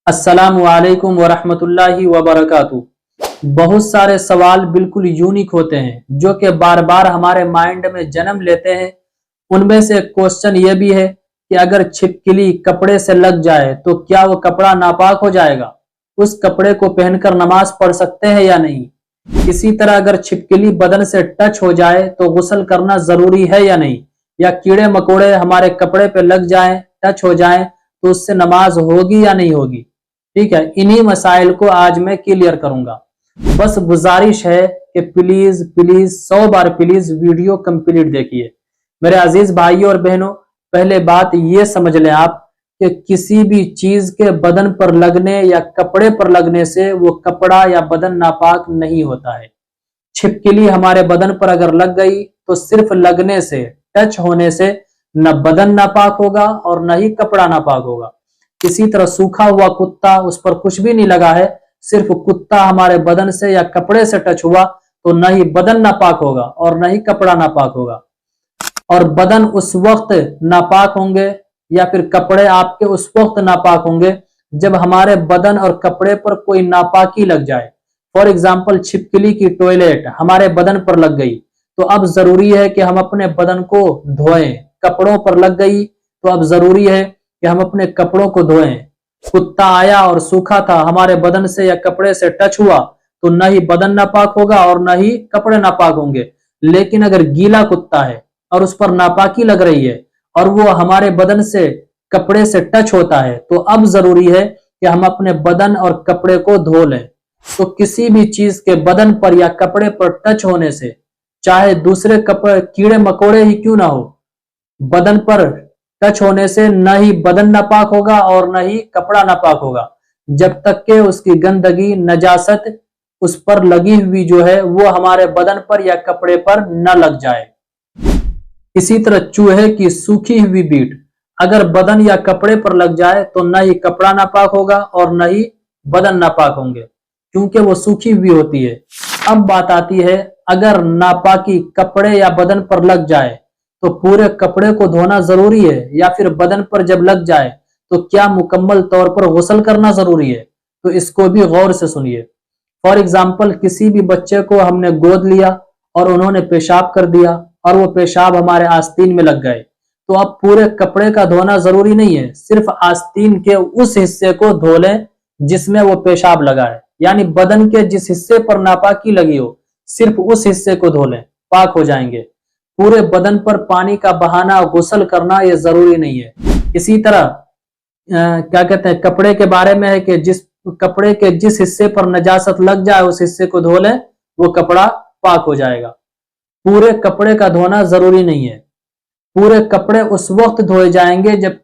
अस्सलामु अलैकुम वरहमतुल्लाहि वबरकातुहू। बहुत सारे सवाल बिल्कुल यूनिक होते हैं जो कि बार बार हमारे माइंड में जन्म लेते हैं। उनमें से एक क्वेश्चन ये भी है कि अगर छिपकली कपड़े से लग जाए तो क्या वो कपड़ा नापाक हो जाएगा? उस कपड़े को पहनकर नमाज पढ़ सकते हैं या नहीं? इसी तरह अगर छिपकली बदन से टच हो जाए तो गुस्ल करना जरूरी है या नहीं? या कीड़े मकोड़े हमारे कपड़े पे लग जाएं, टच हो जाएं तो उससे नमाज होगी या नहीं होगी? ठीक है, इन्हीं मसाइल को आज मैं क्लियर करूंगा। बस गुजारिश है कि please please 100 bar please video complete देखिए। मेरे अजीज भाइयों और बहनों, पहले बात ये समझ लें आप कि किसी भी चीज के बदन पर लगने या कपड़े पर लगने से वो कपड़ा या बदन नापाक नहीं होता है। छिपकली हमारे बदन पर अगर लग गई तो सिर्फ लगने से, टच होने से न बदन नापाक होगा और न ही कपड़ा नापाक होगा। इसी तरह सूखा हुआ कुत्ता, उस पर कुछ भी नहीं लगा है, सिर्फ कुत्ता हमारे बदन से या कपड़े से टच हुआ तो न ही बदन नापाक होगा और न ही कपड़ा नापाक होगा। और बदन उस वक्त नापाक होंगे या फिर कपड़े आपके उस वक्त नापाक होंगे जब हमारे बदन और कपड़े पर कोई नापाकी लग जाए। फॉर एग्जाम्पल, छिपकली की टॉयलेट हमारे बदन पर लग गई तो अब जरूरी है कि हम अपने बदन को धोएं। कपड़ों पर लग गई तो अब जरूरी है कि हम अपने कपड़ों को धोएं। कुत्ता आया और सूखा था, हमारे बदन से या कपड़े से टच हुआ तो न ही बदन नापाक होगा और न ही कपड़े नापाक होंगे। लेकिन अगर गीला कुत्ता है और उस पर नापाकी लग रही है और वो हमारे बदन से, कपड़े से टच होता है तो अब जरूरी है कि हम अपने बदन और कपड़े को धो लें। तो किसी भी चीज के बदन पर या कपड़े पर टच होने से, चाहे दूसरे कपड़े, कीड़े मकोड़े ही क्यों ना हो, बदन पर टच होने से न ही बदन नापाक होगा और न ही कपड़ा नापाक होगा जब तक के उसकी गंदगी, नजासत उस पर लगी हुई जो है वो हमारे बदन पर या कपड़े पर न लग जाए। इसी तरह चूहे की सूखी हुई बीट अगर बदन या कपड़े पर लग जाए तो न ही कपड़ा नापाक होगा और न ही बदन नापाक होंगे क्योंकि वो सूखी हुई होती है। अब बात आती है, अगर नापाकी कपड़े या बदन पर लग जाए तो पूरे कपड़े को धोना जरूरी है या फिर बदन पर जब लग जाए तो क्या मुकम्मल तौर पर गुस्ल करना जरूरी है? तो इसको भी गौर से सुनिए। फॉर एग्जाम्पल, किसी भी बच्चे को हमने गोद लिया और उन्होंने पेशाब कर दिया और वो पेशाब हमारे आस्तीन में लग गए तो अब पूरे कपड़े का धोना जरूरी नहीं है, सिर्फ आस्तीन के उस हिस्से को धो लें जिसमें वो पेशाब लगा है। यानी बदन के जिस हिस्से पर नापाकी लगी हो सिर्फ उस हिस्से को धो लें, पाक हो जाएंगे। पूरे बदन पर पानी का बहाना, गुस्ल करना ये जरूरी नहीं है। इसी तरह क्या कहते हैं, कपड़े के बारे में है कि जिस कपड़े के जिस हिस्से पर नजासत लग जाए उस हिस्से को धो लें, वो कपड़ा पाक हो जाएगा। पूरे कपड़े का धोना जरूरी नहीं है। पूरे कपड़े उस वक्त धोए जाएंगे जब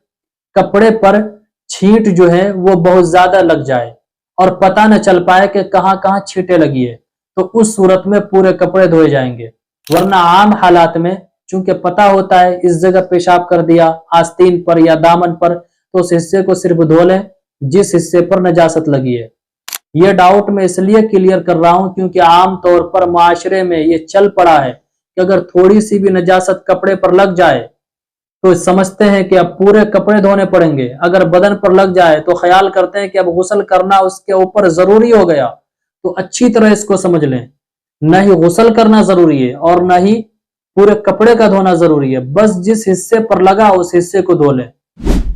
कपड़े पर छींट जो है वो बहुत ज्यादा लग जाए और पता न चल पाए कि कहाँ कहाँ छींटे लगी है, तो उस सूरत में पूरे कपड़े धोए जाएंगे। वरना आम हालात में चूंकि पता होता है इस जगह पेशाब कर दिया, आस्तीन पर या दामन पर, तो उस हिस्से को सिर्फ धो लें जिस हिस्से पर नजासत लगी है। ये डाउट मैं इसलिए क्लियर कर रहा हूं क्योंकि आम तौर पर माशरे में ये चल पड़ा है कि अगर थोड़ी सी भी नजासत कपड़े पर लग जाए तो समझते हैं कि अब पूरे कपड़े धोने पड़ेंगे। अगर बदन पर लग जाए तो ख्याल करते हैं कि अब गुस्ल करना उसके ऊपर जरूरी हो गया। तो अच्छी तरह इसको समझ लें, न ही गुस्ल करना जरूरी है और न ही पूरे कपड़े का धोना जरूरी है, बस जिस हिस्से पर लगा उस हिस्से को धो लें।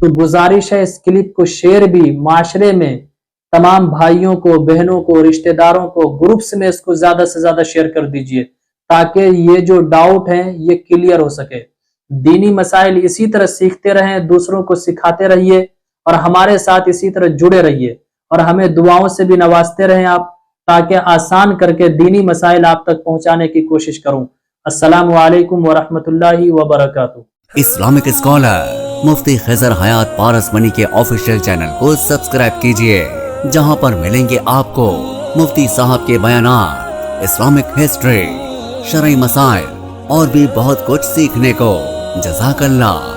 तो गुजारिश है इस क्लिप को शेयर भी माशरे में तमाम भाइयों को, बहनों को, रिश्तेदारों को, ग्रुप्स में इसको ज्यादा से ज्यादा शेयर कर दीजिए ताकि ये जो डाउट है ये क्लियर हो सके। दीनी मसाइल इसी तरह सीखते रहें, दूसरों को सिखाते रहिए और हमारे साथ इसी तरह जुड़े रहिए और हमें दुआओं से भी नवाजते रहें आप, ताकि आसान करके दीनी मसाइल आप तक पहुंचाने की कोशिश करूं। अस्सलामु अलैकुम वरहमतुल्लाहि वबरकातुहू। इस्लामिक स्कॉलर मुफ्ती खिजर हयात पारसमनी के ऑफिशियल चैनल को सब्सक्राइब कीजिए, जहां पर मिलेंगे आपको मुफ्ती साहब के बयानात, इस्लामिक हिस्ट्री, शरई मसाइल और भी बहुत कुछ सीखने को। जज़ाकल्लाह।